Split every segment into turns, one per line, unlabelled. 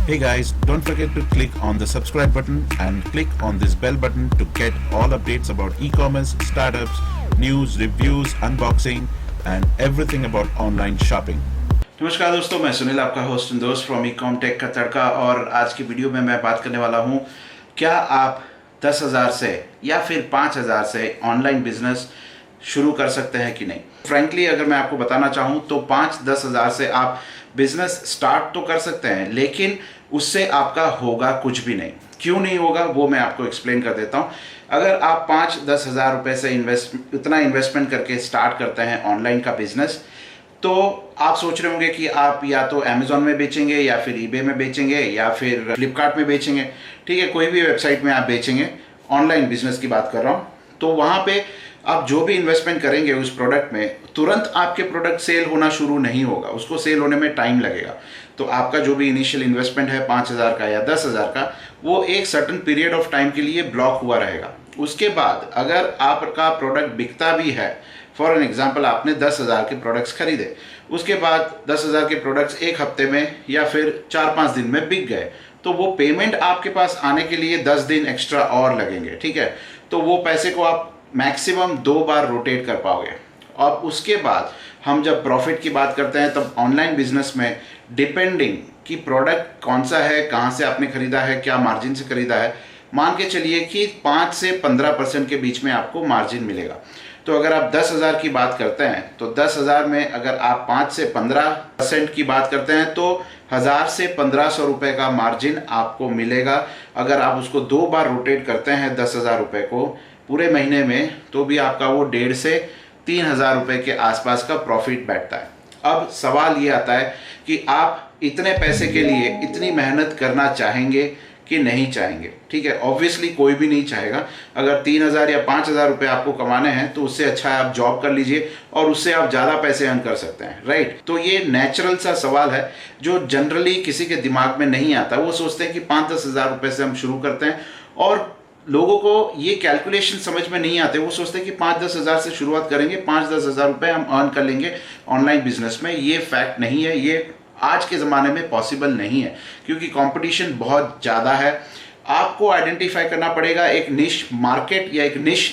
Hey guys, don't forget to click on the subscribe button and click on this bell button to get all updates about e-commerce, startups, news, reviews, unboxing and everything about online shopping.
नमस्कार दोस्तों, मैं सुनील आपका host and दोस्त from Ecom-Tech का तड़का। और आज की video में मैं बात करने वाला हूं, क्या आप 10,000 से या फिर 5,000 से ऑनलाइन बिजनेस शुरू कर सकते हैं कि नहीं। फ्रैंकली अगर मैं आपको बताना चाहूं तो 5-10 हज़ार से आप बिजनेस स्टार्ट तो कर सकते हैं, लेकिन उससे आपका होगा कुछ भी नहीं। क्यों नहीं होगा वो मैं आपको एक्सप्लेन कर देता हूं। अगर आप 5-10 हज़ार रुपये से इतना इन्वेस्टमेंट करके स्टार्ट करते हैं ऑनलाइन का बिजनेस, तो आप सोच रहे होंगे कि आप या तो अमेजोन में बेचेंगे या फिर ईबे में बेचेंगे या फिर फ्लिपकार्ट में बेचेंगे। ठीक है, कोई भी वेबसाइट में आप बेचेंगे। ऑनलाइन बिजनेस की बात कर रहा हूँ। तो वहाँ पे आप जो भी इन्वेस्टमेंट करेंगे उस प्रोडक्ट में, तुरंत आपके प्रोडक्ट सेल होना शुरू नहीं होगा, उसको सेल होने में टाइम लगेगा। तो आपका जो भी इनिशियल इन्वेस्टमेंट है 5,000 का या 10,000 का, वो एक सर्टेन पीरियड ऑफ टाइम के लिए ब्लॉक हुआ रहेगा। उसके बाद अगर आपका प्रोडक्ट बिकता भी है, फॉर एन एग्जाम्पल आपने 10,000 के प्रोडक्ट्स खरीदे, उसके बाद 10,000 के प्रोडक्ट्स एक हफ्ते में या फिर 4-5 दिन में बिक गए, तो वो पेमेंट आपके पास आने के लिए 10 दिन एक्स्ट्रा और लगेंगे। ठीक है, तो वो पैसे को आप मैक्सिमम 2 बार रोटेट कर पाओगे। और उसके बाद हम जब प्रॉफिट की बात करते हैं, तब ऑनलाइन बिजनेस में डिपेंडिंग कि प्रोडक्ट कौन सा है, कहाँ से आपने खरीदा है, क्या मार्जिन से खरीदा है, मान के चलिए कि 5 से 15% के बीच में आपको मार्जिन मिलेगा। तो अगर आप 10,000 की बात करते हैं तो 10,000 में अगर आप 5 से 15% की बात करते हैं तो 1,000 से 1,500 रुपये का मार्जिन आपको मिलेगा। अगर आप उसको 2 बार रोटेट करते हैं 10,000 रुपये को पूरे महीने में, तो भी आपका वो 1,500 से 3,000 रुपये के आसपास का प्रॉफिट बैठता है। अब सवाल ये आता है कि आप इतने पैसे के लिए इतनी मेहनत करना चाहेंगे कि नहीं चाहेंगे। ठीक है, ऑब्वियसली कोई भी नहीं चाहेगा। अगर 3,000 या 5,000 रुपये आपको कमाने हैं तो उससे अच्छा है आप जॉब कर लीजिए और उससे आप ज़्यादा पैसे अर्न कर सकते हैं, राइट। तो ये नेचुरल सा सवाल है जो जनरली किसी के दिमाग में नहीं आता। वो सोचते हैं कि 5-10 हज़ार रुपये से हम शुरू करते हैं, और लोगों को ये कैलकुलेशन समझ में नहीं आते। वो सोचते हैं कि 5-10 हज़ार से शुरुआत करेंगे, 5-10 हज़ार रुपये हम अर्न कर लेंगे ऑनलाइन बिजनेस में। ये फैक्ट नहीं है, ये आज के ज़माने में पॉसिबल नहीं है, क्योंकि कंपटीशन बहुत ज़्यादा है। आपको आइडेंटिफाई करना पड़ेगा एक निश मार्केट या एक निश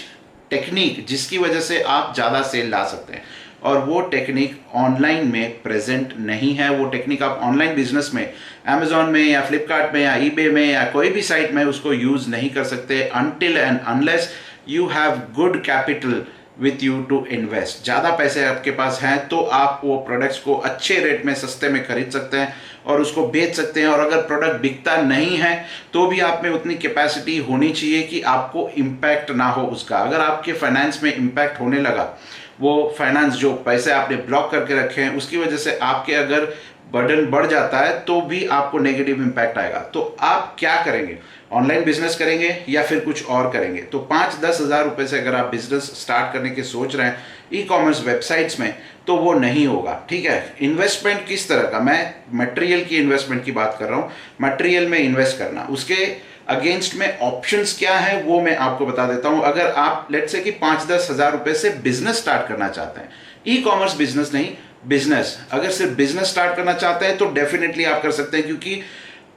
टेक्निक जिसकी वजह से आप ज़्यादा सेल ला सकते हैं, और वो टेक्निक ऑनलाइन में प्रेजेंट नहीं है। वो टेक्निक आप ऑनलाइन बिजनेस में अमेजोन में या फ्लिपकार्ट में या ईबे में या कोई भी साइट में उसको यूज़ नहीं कर सकते until and unless you have good capital with you to invest. ज़्यादा पैसे आपके पास हैं तो आप वो प्रोडक्ट्स को अच्छे रेट में सस्ते में खरीद सकते हैं और उसको बेच सकते हैं। और अगर प्रोडक्ट बिकता नहीं है तो भी आप में उतनी कैपेसिटी होनी चाहिए कि आपको इम्पैक्ट ना हो उसका। अगर आपके फाइनेंस में इम्पैक्ट होने लगा, वो फाइनेंस जो पैसे आपने ब्लॉक करके रखे हैं उसकी वजह से आपके अगर बर्डन बढ़ जाता है तो भी आपको नेगेटिव इम्पैक्ट आएगा। तो आप क्या करेंगे, ऑनलाइन बिजनेस करेंगे या फिर कुछ और करेंगे। तो 5-10 हज़ार रुपये से अगर आप बिजनेस स्टार्ट करने की सोच रहे हैं ई कॉमर्स वेबसाइट्स में, तो वो नहीं होगा। ठीक है, इन्वेस्टमेंट किस तरह का, मैं मटेरियल की इन्वेस्टमेंट की बात कर रहा हूँ। मटेरियल में इन्वेस्ट करना, उसके अगेंस्ट में ऑप्शंस क्या है वो मैं आपको बता देता हूँ। अगर आप लेट्स से कि 5-10 हज़ार रुपये से बिजनेस स्टार्ट करना चाहते हैं, ई कॉमर्स बिजनेस नहीं, बिजनेस, अगर सिर्फ बिजनेस स्टार्ट करना चाहते हैं तो डेफिनेटली आप कर सकते हैं, क्योंकि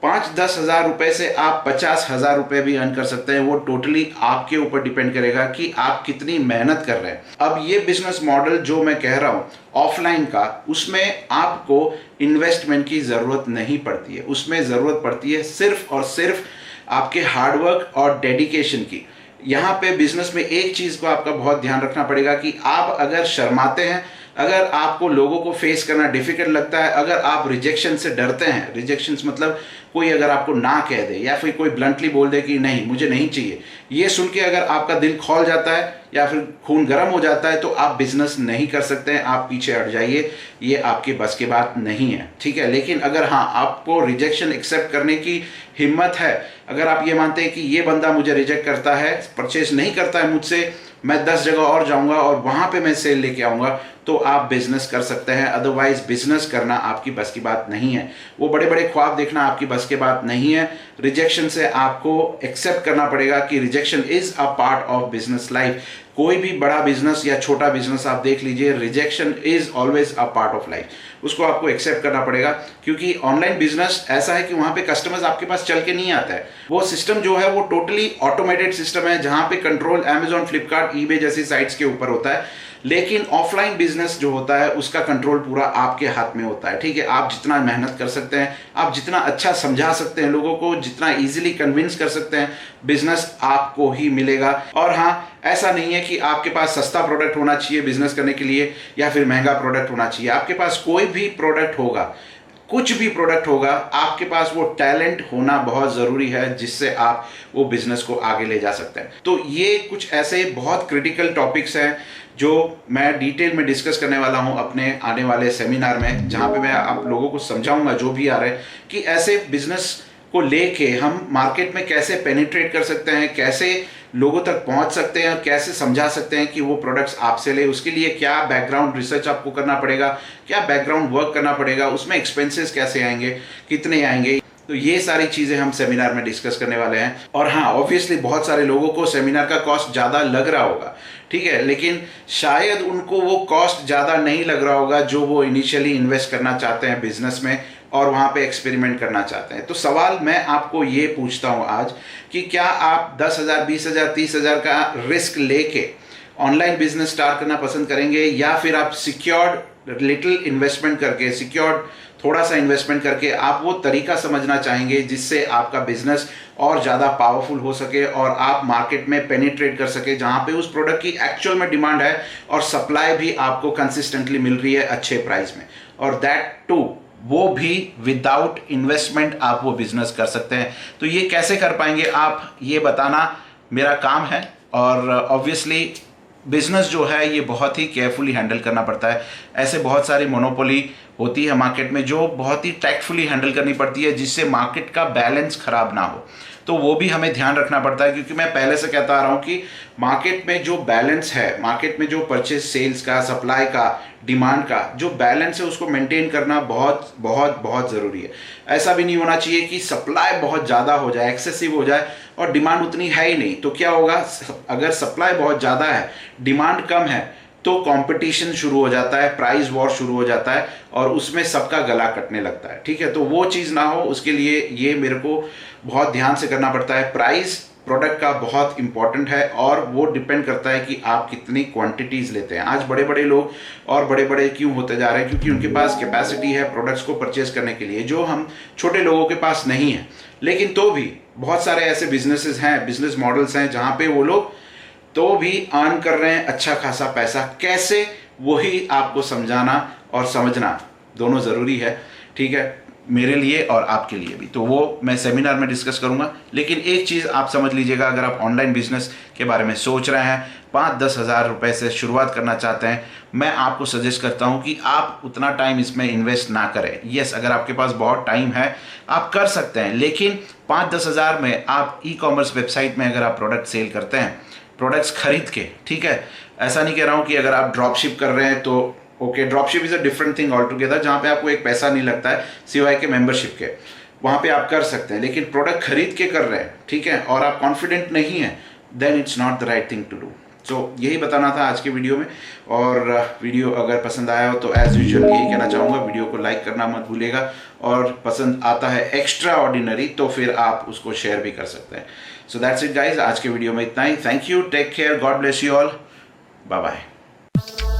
5-10 हज़ार रुपये से आप 50 हज़ार रुपये भी अर्न कर सकते हैं। वो टोटली आपके ऊपर डिपेंड करेगा कि आप कितनी मेहनत कर रहे हैं। अब ये बिजनेस मॉडल जो मैं कह रहा हूँ ऑफलाइन का, उसमें आपको इन्वेस्टमेंट की ज़रूरत नहीं पड़ती है। उसमें ज़रूरत पड़ती है सिर्फ और सिर्फ आपके हार्डवर्क और डेडिकेशन की। यहाँ पे बिजनेस में एक चीज़ को आपका बहुत ध्यान रखना पड़ेगा कि आप अगर शर्माते हैं, अगर आपको लोगों को फेस करना डिफिकल्ट लगता है, अगर आप रिजेक्शन से डरते हैं, रिजेक्शन मतलब कोई अगर आपको ना कह दे या फिर कोई ब्लंटली बोल दे कि नहीं मुझे नहीं चाहिए, ये सुन के अगर आपका दिल खौल जाता है या फिर खून गर्म हो जाता है तो आप बिजनेस नहीं कर सकते हैं। आप पीछे हट जाइए, ये आपकी बस की बात नहीं है। ठीक है, लेकिन अगर हाँ आपको रिजेक्शन एक्सेप्ट करने की हिम्मत है, अगर आप ये मानते हैं कि ये बंदा मुझे रिजेक्ट करता है, परचेज नहीं करता है मुझसे, मैं 10 जगह और जाऊंगा और वहां पे मैं सेल लेके आऊंगा, तो आप बिजनेस कर सकते हैं। अदरवाइज बिजनेस करना आपकी बस की बात नहीं है। वो बड़े बड़े ख्वाब देखना आपकी बस की बात नहीं है। रिजेक्शन से आपको एक्सेप्ट करना पड़ेगा कि rejection is a part of business life. कोई भी बड़ा बिजनेस या छोटा बिजनेस आप देख लीजिए, rejection is always a part of life, उसको आपको एक्सेप्ट करना पड़ेगा। क्योंकि ऑनलाइन बिजनेस ऐसा है कि वहां पे कस्टमर्स आपके पास चल के नहीं आता है, वो सिस्टम जो है वो टोटली ऑटोमेटेड सिस्टम है, जहां पे कंट्रोल Amazon, फ्लिपकार्ट, ईबे जैसी साइट्स के ऊपर होता है। लेकिन ऑफलाइन बिजनेस जो होता है उसका कंट्रोल पूरा आपके हाथ में होता है, ठीक है। आप जितना मेहनत कर सकते हैं, आप जितना अच्छा समझा सकते हैं लोगों को, जितना इजीली कन्विंस कर सकते हैं, बिजनेस आपको ही मिलेगा। और हाँ, ऐसा नहीं है कि आपके पास सस्ता प्रोडक्ट होना चाहिए बिजनेस करने के लिए या फिर महंगा प्रोडक्ट होना चाहिए। आपके पास कोई भी प्रोडक्ट होगा, कुछ भी प्रोडक्ट होगा, आपके पास वो टैलेंट होना बहुत ज़रूरी है जिससे आप वो बिजनेस को आगे ले जा सकते हैं। तो ये कुछ ऐसे बहुत क्रिटिकल टॉपिक्स हैं जो मैं डिटेल में डिस्कस करने वाला हूं अपने आने वाले सेमिनार में, जहां पे मैं आप लोगों को समझाऊंगा जो भी आ रहे हैं कि ऐसे बिजनेस को लेके हम मार्केट में कैसे पेनिट्रेट कर सकते हैं, कैसे लोगों तक पहुंच सकते हैं और कैसे समझा सकते हैं कि वो प्रोडक्ट्स आपसे ले। उसके लिए क्या बैकग्राउंड रिसर्च आपको करना पड़ेगा, क्या बैकग्राउंड वर्क करना पड़ेगा, उसमें एक्सपेंसेस कैसे आएंगे, कितने आएंगे, तो ये सारी चीज़ें हम सेमिनार में डिस्कस करने वाले हैं। और हाँ, ऑब्वियसली बहुत सारे लोगों को सेमिनार का कॉस्ट ज़्यादा लग रहा होगा, ठीक है, लेकिन शायद उनको वो कॉस्ट ज़्यादा नहीं लग रहा होगा जो वो इनिशियली इन्वेस्ट करना चाहते हैं बिजनेस में और वहाँ पे एक्सपेरिमेंट करना चाहते हैं। तो सवाल मैं आपको ये पूछता हूँ आज कि क्या आप 10,000, 20,000, 30,000 का रिस्क लेके ऑनलाइन बिजनेस स्टार्ट करना पसंद करेंगे, या फिर आप सिक्योर्ड लिटिल इन्वेस्टमेंट करके, सिक्योर्ड थोड़ा सा इन्वेस्टमेंट करके आप वो तरीका समझना चाहेंगे जिससे आपका बिजनेस और ज़्यादा पावरफुल हो सके और आप मार्केट में पेनिट्रेट कर सके, जहाँ पे उस प्रोडक्ट की एक्चुअल में डिमांड है और सप्लाई भी आपको कंसिस्टेंटली मिल रही है अच्छे प्राइस में, और दैट टू वो भी विदाउट इन्वेस्टमेंट आप वो बिजनेस कर सकते हैं। तो ये कैसे कर पाएंगे आप, ये बताना मेरा काम है। और ऑब्वियसली बिजनेस जो है ये बहुत ही केयरफुली हैंडल करना पड़ता है। ऐसे बहुत सारी मोनोपोली होती है मार्केट में जो बहुत ही टैक्टफुली हैंडल करनी पड़ती है जिससे मार्केट का बैलेंस खराब ना हो, तो वो भी हमें ध्यान रखना पड़ता है। क्योंकि मैं पहले से कहता आ रहा हूँ कि मार्केट में जो बैलेंस है, मार्केट में जो परचेज सेल्स का, सप्लाई का, डिमांड का जो बैलेंस है उसको मेंटेन करना बहुत बहुत बहुत ज़रूरी है। ऐसा भी नहीं होना चाहिए कि सप्लाई बहुत ज़्यादा हो जाए, एक्सेसिव हो जाए और डिमांड उतनी है ही नहीं। तो क्या होगा, अगर सप्लाई बहुत ज़्यादा है, डिमांड कम है, तो कंपटीशन शुरू हो जाता है, प्राइस वॉर शुरू हो जाता है और उसमें सबका गला कटने लगता है, ठीक है। तो वो चीज़ ना हो, उसके लिए ये मेरे को बहुत ध्यान से करना पड़ता है। प्राइस प्रोडक्ट का बहुत इंपॉर्टेंट है और वो डिपेंड करता है कि आप कितनी क्वांटिटीज़ लेते हैं। आज बड़े बड़े लोग और बड़े बड़े क्यों होते जा रहे हैं, क्योंकि उनके पास कैपेसिटी है प्रोडक्ट्स को परचेज करने के लिए, जो हम छोटे लोगों के पास नहीं है। लेकिन तो भी बहुत सारे ऐसे बिजनेसेस हैं, बिजनेस मॉडल्स हैं जहाँ पे वो लोग तो भी अर्न कर रहे हैं अच्छा खासा पैसा। कैसे, वही आपको समझाना और समझना दोनों ज़रूरी है, ठीक है, मेरे लिए और आपके लिए भी। तो वो मैं सेमिनार में डिस्कस करूंगा। लेकिन एक चीज़ आप समझ लीजिएगा, अगर आप ऑनलाइन बिजनेस के बारे में सोच रहे हैं, 5-10 हज़ार रुपये से शुरुआत करना चाहते हैं, मैं आपको सजेस्ट करता हूं कि आप उतना टाइम इसमें इन्वेस्ट ना करें। यस, अगर आपके पास बहुत टाइम है आप कर सकते हैं, लेकिन 5-10 हज़ार में आप ई-कॉमर्स वेबसाइट में अगर आप प्रोडक्ट सेल करते हैं, प्रोडक्ट्स खरीद के, ठीक है, ऐसा नहीं कह रहा हूँ कि अगर आप ड्रॉप शिप कर रहे हैं तो okay, drop ship is a different thing all together, जहाँ पे आपको एक पैसा नहीं लगता है सिवाय के मेंबरशिप के, वहाँ पे आप कर सकते हैं। लेकिन प्रोडक्ट खरीद के कर रहे हैं, ठीक है, और आप कॉन्फिडेंट नहीं है, then it's not the right thing to do. So यही बताना था आज के वीडियो में। और वीडियो अगर पसंद आया हो तो एज यूजुअल यही कहना चाहूँगा, वीडियो को लाइक करना मत भूलिएगा, और पसंद आता है एक्स्ट्रा ऑर्डिनरी तो फिर आप उसको शेयर भी कर सकते हैं। सो दैट्स इट गाइज, आज के वीडियो में इतना ही। Thank you, take care, God bless you all, bye bye.